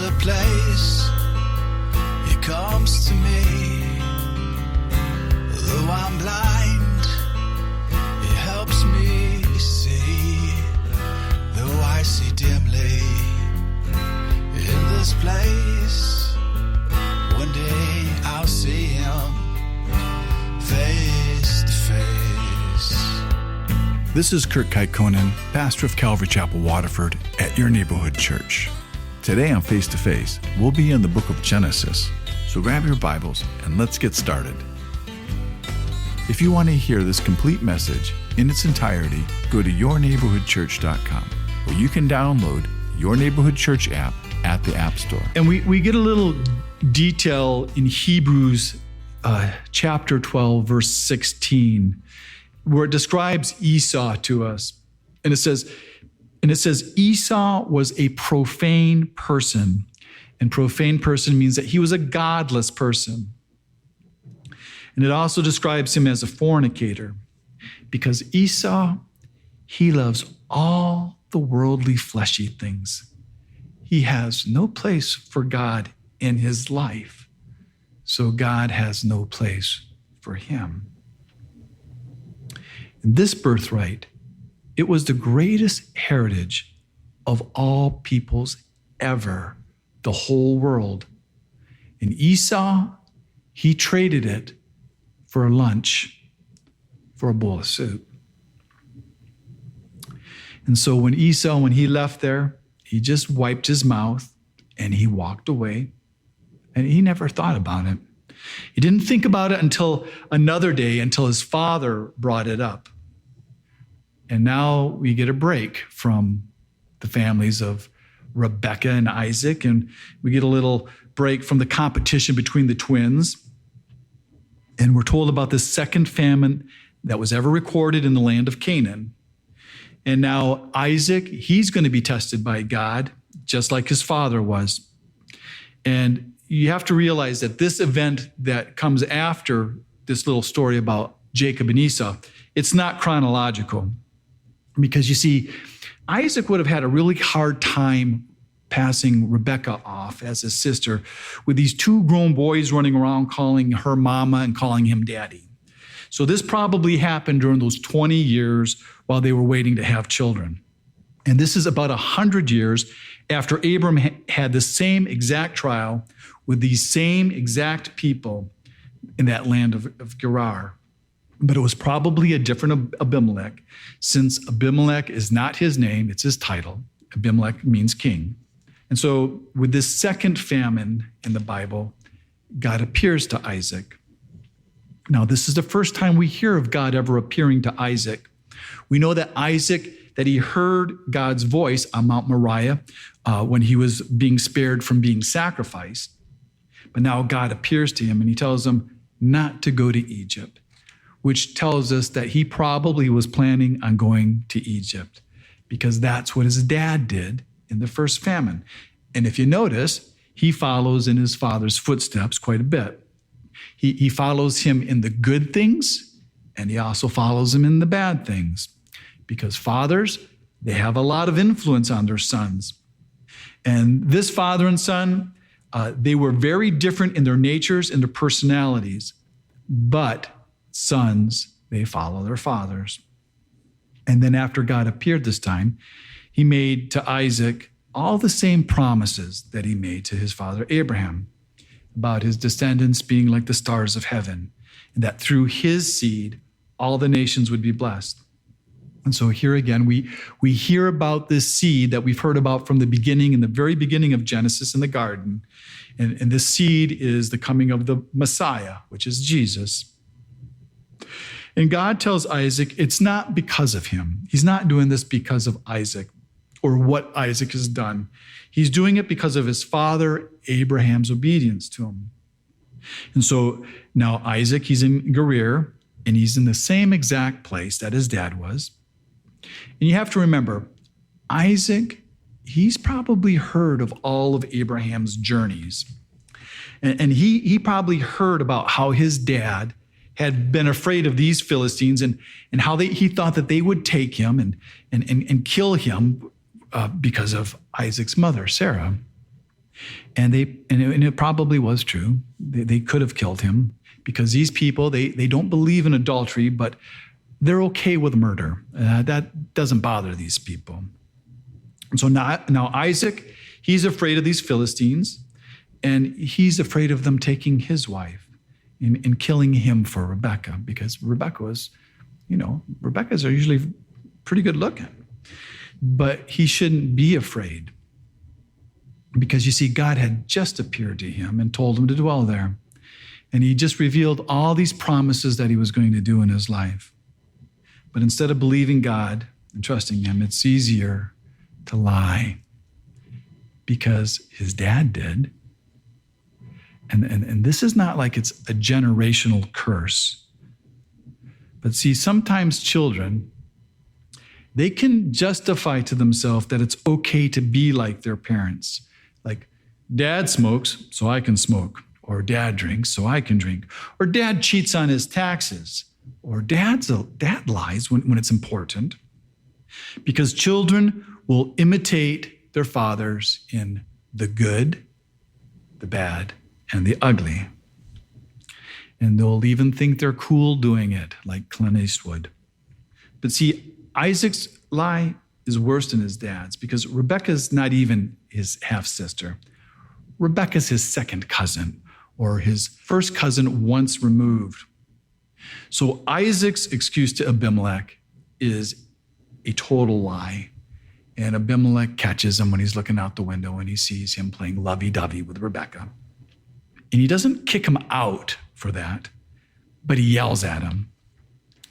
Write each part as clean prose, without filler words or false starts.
There's a place He comes to me. Though I'm blind, He helps me see. Though I see dimly in this place, one day I'll see Him face to face. This is Kurt Kaikkonen, pastor of Calvary Chapel, Waterford, at your neighborhood church. Today on Face to Face, we'll be in the book of Genesis. So grab your Bibles and let's get started. If you want to hear this complete message in its entirety, go to yourneighborhoodchurch.com, where you can download Your Neighborhood Church app at the App Store. And we get a little detail in Hebrews chapter 12, verse 16, where it describes Esau to us. And it says, Esau was a profane person. And profane person means that he was a godless person. And it also describes him as a fornicator, because Esau, he loves all the worldly, fleshy things. He has no place for God in his life, so God has no place for him. And this birthright, it was the greatest heritage of all peoples ever, the whole world. And Esau, he traded it for a lunch, for a bowl of soup. And so when he left there, he just wiped his mouth and he walked away, and he never thought about it. He didn't think about it until another day, until his father brought it up. And now we get a break from the families of Rebekah and Isaac, and we get a little break from the competition between the twins. And we're told about the second famine that was ever recorded in the land of Canaan. And now Isaac, he's going to be tested by God, just like his father was. And you have to realize that this event that comes after this little story about Jacob and Esau, it's not chronological. Because you see, Isaac would have had a really hard time passing Rebekah off as his sister, with these two grown boys running around calling her mama and calling him daddy. So this probably happened during those 20 years while they were waiting to have children. And this is about 100 years after Abram had the same exact trial with these same exact people in that land of Gerar. But it was probably a different Abimelech, since Abimelech is not his name, it's his title. Abimelech means king. And so with this second famine in the Bible, God appears to Isaac. Now, this is the first time we hear of God ever appearing to Isaac. We know that that he heard God's voice on Mount Moriah when he was being spared from being sacrificed. But now God appears to him and he tells him not to go to Egypt, which tells us that he probably was planning on going to Egypt, because that's what his dad did in the first famine. And if you notice, he follows in his father's footsteps quite a bit. He follows him in the good things, and he also follows him in the bad things, because fathers, they have a lot of influence on their sons. And this father and son, they were very different in their natures and their personalities, but sons, they follow their fathers. And then after God appeared this time, he made to Isaac all the same promises that he made to his father Abraham, about his descendants being like the stars of heaven, and that through his seed, all the nations would be blessed. And so here again, we hear about this seed that we've heard about from the beginning, in the very beginning of Genesis in the garden. And this seed is the coming of the Messiah, which is Jesus. And God tells Isaac it's not because of him. He's not doing this because of Isaac or what Isaac has done. He's doing it because of his father Abraham's obedience to him. And so now Isaac, he's in Gerar, and he's in the same exact place that his dad was. And you have to remember, Isaac, he's probably heard of all of Abraham's journeys. And he probably heard about how his dad had been afraid of these Philistines and how he thought that they would take him and kill him because of Isaac's mother, Sarah. And it probably was true. They could have killed him because these people, they don't believe in adultery, but they're okay with murder. That doesn't bother these people. And so now Isaac, he's afraid of these Philistines, and he's afraid of them taking his wife and killing him for Rebekah, because Rebekahs are usually pretty good looking. But he shouldn't be afraid, because you see, God had just appeared to him and told him to dwell there. And he just revealed all these promises that he was going to do in his life. But instead of believing God and trusting him, it's easier to lie, because his dad did. And this is not like it's a generational curse. But see, sometimes children, they can justify to themselves that it's okay to be like their parents. Like, dad smokes, so I can smoke. Or dad drinks, so I can drink. Or dad cheats on his taxes. Or dad lies when it's important. Because children will imitate their fathers in the good, the bad, and the ugly. And they'll even think they're cool doing it, like Clint Eastwood. But see, Isaac's lie is worse than his dad's, because Rebekah's not even his half-sister. Rebekah's his second cousin, or his first cousin once removed. So Isaac's excuse to Abimelech is a total lie. And Abimelech catches him when he's looking out the window and he sees him playing lovey-dovey with Rebekah. And he doesn't kick him out for that, but he yells at him.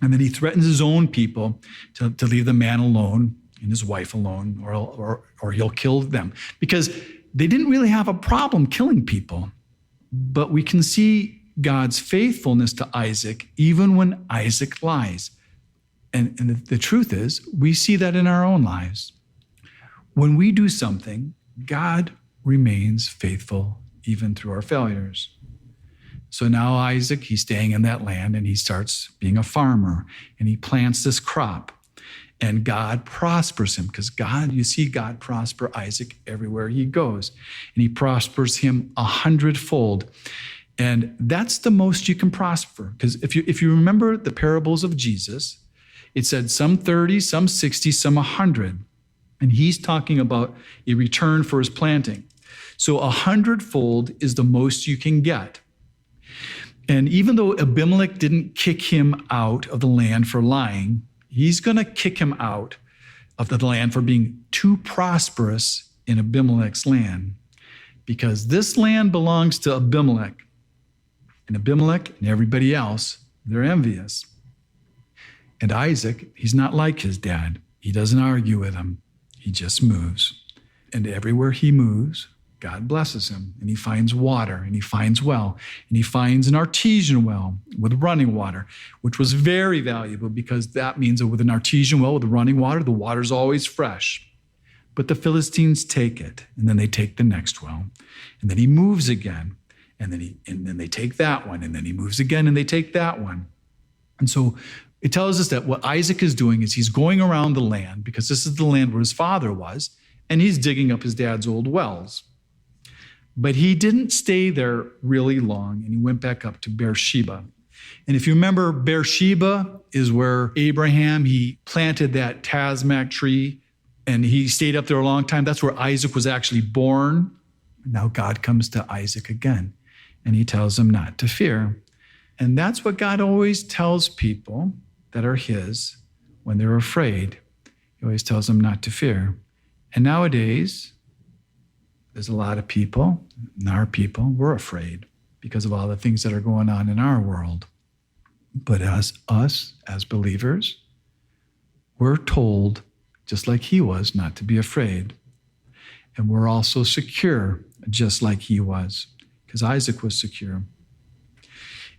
And then he threatens his own people to leave the man alone and his wife alone, or he'll kill them. Because they didn't really have a problem killing people. But we can see God's faithfulness to Isaac even when Isaac lies. And the truth is, we see that in our own lives. When we do something, God remains faithful even through our failures. So now Isaac, he's staying in that land and he starts being a farmer and he plants this crop. And God prospers him, because God prosper Isaac everywhere he goes. And he prospers him 100-fold. And that's the most you can prosper. Because if you remember the parables of Jesus, it said some 30, some 60, some 100. And he's talking about a return for his planting. So 100-fold is the most you can get. And even though Abimelech didn't kick him out of the land for lying, he's going to kick him out of the land for being too prosperous in Abimelech's land, because this land belongs to Abimelech. And Abimelech and everybody else, they're envious. And Isaac, he's not like his dad. He doesn't argue with him. He just moves. And everywhere he moves, God blesses him, and he finds water, and he finds well, and he finds an artesian well with running water, which was very valuable, because that means that with an artesian well with running water, the water's always fresh. But the Philistines take it, and then they take the next well, and then he moves again, and then they take that one, and then he moves again, and they take that one. And so it tells us that what Isaac is doing is he's going around the land, because this is the land where his father was, and he's digging up his dad's old wells. But he didn't stay there really long, and he went back up to Beersheba. And if you remember, Beersheba is where Abraham, he planted that Tasmach tree, and he stayed up there a long time. That's where Isaac was actually born. Now God comes to Isaac again, and he tells him not to fear. And that's what God always tells people that are his when they're afraid. He always tells them not to fear. And nowadays, there's a lot of people, and our people, we're afraid because of all the things that are going on in our world. But as believers, we're told, just like he was, not to be afraid. And we're also secure, just like he was, because Isaac was secure.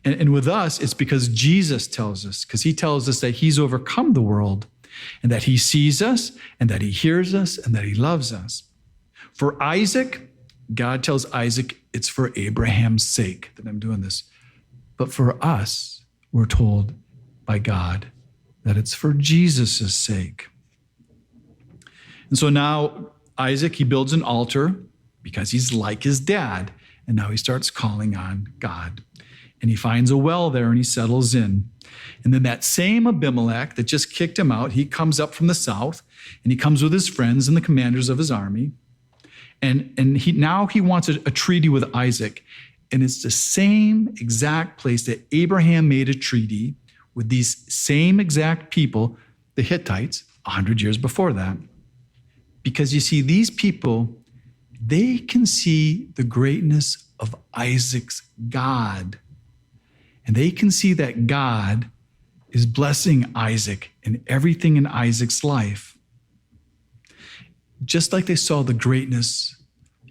And with us, it's because Jesus tells us, because he tells us that he's overcome the world, and that he sees us, and that he hears us, and that he loves us. For Isaac, God tells Isaac, it's for Abraham's sake that I'm doing this. But for us, we're told by God that it's for Jesus' sake. And so now Isaac, he builds an altar because he's like his dad. And now he starts calling on God. And he finds a well there and he settles in. And then that same Abimelech that just kicked him out, he comes up from the south and he comes with his friends and the commanders of his army. And he wants a treaty with Isaac. And it's the same exact place that Abraham made a treaty with these same exact people, the Hittites, 100 years before that. Because you see, these people, they can see the greatness of Isaac's God. And they can see that God is blessing Isaac and everything in Isaac's life. Just like they saw the greatness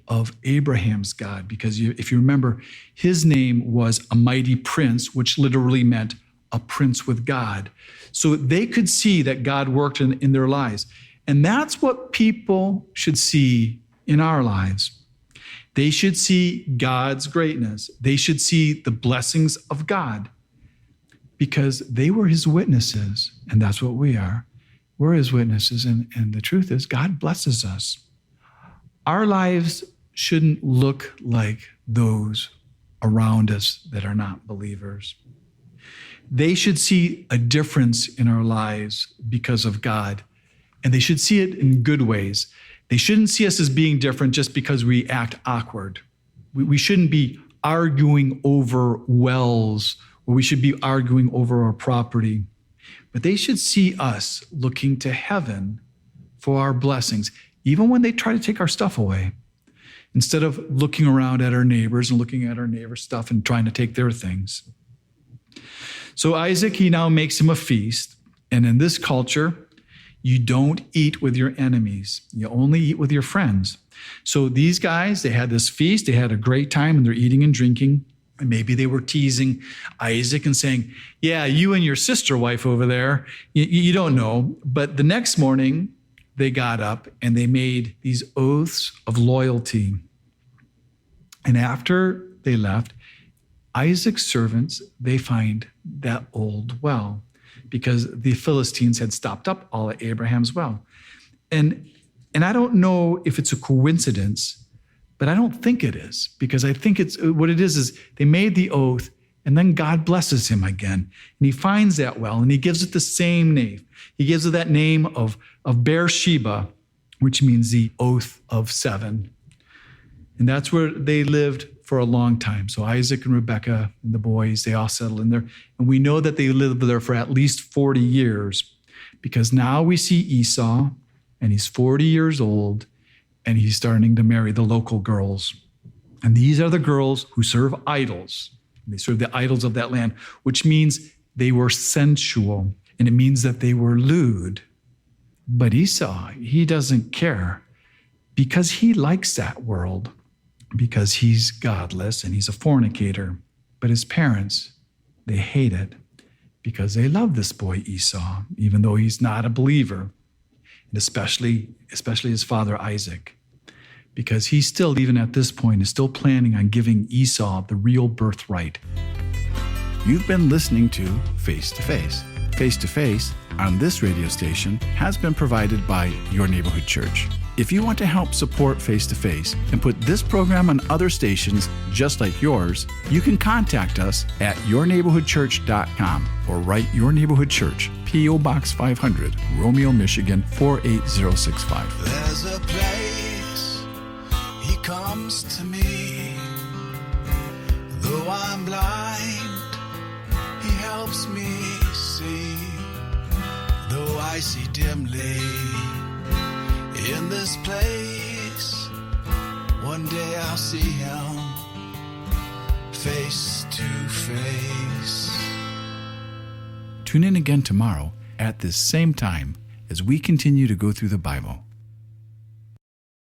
of Abraham's God, because if you remember, his name was a mighty prince, which literally meant a prince with God. So they could see that God worked in their lives. And that's what people should see in our lives. They should see God's greatness. They should see the blessings of God because they were his witnesses. And that's what we are. We're his witnesses. And the truth is, God blesses us. Our lives shouldn't look like those around us that are not believers. They should see a difference in our lives because of God. And they should see it in good ways. They shouldn't see us as being different just because we act awkward. We shouldn't be arguing over wells, or we should be arguing over our property. But they should see us looking to heaven for our blessings, even when they try to take our stuff away. Instead of looking around at our neighbors and looking at our neighbor's stuff and trying to take their things. So Isaac, he now makes him a feast. And in this culture, you don't eat with your enemies. You only eat with your friends. So these guys, they had this feast. They had a great time and they're eating and drinking. And maybe they were teasing Isaac and saying, yeah, you and your sister wife over there, you don't know. But the next morning, they got up and they made these oaths of loyalty. And after they left, Isaac's servants, they find that old well because the Philistines had stopped up all at Abraham's well. And I don't know if it's a coincidence, but I don't think it is, because I think it's what it is they made the oath and then God blesses him again. And he finds that well and he gives it the same name. He gives it that name of Beersheba, which means the oath of seven. And that's where they lived for a long time. So Isaac and Rebekah and the boys, they all settled in there. And we know that they lived there for at least 40 years because now we see Esau and he's 40 years old and he's starting to marry the local girls. And these are the girls who serve idols. They serve the idols of that land, which means they were sensual and it means that they were lewd. But Esau, he doesn't care because he likes that world. Because he's godless and he's a fornicator. But his parents, they hate it because they love this boy Esau, even though he's not a believer, and especially his father Isaac, because he still, even at this point, is still planning on giving Esau the real birthright. You've been listening to Face to Face. Face to Face on this radio station has been provided by Your Neighborhood Church. If you want to help support Face to Face and put this program on other stations just like yours, you can contact us at yourneighborhoodchurch.com or write Your Neighborhood Church, P.O. Box 500, Romeo, Michigan 48065. There's a place he comes to me. Though I'm blind, he helps me see. Though I see dimly in this place, one day I'll see him face to face. Tune in again tomorrow at this same time as we continue to go through the Bible.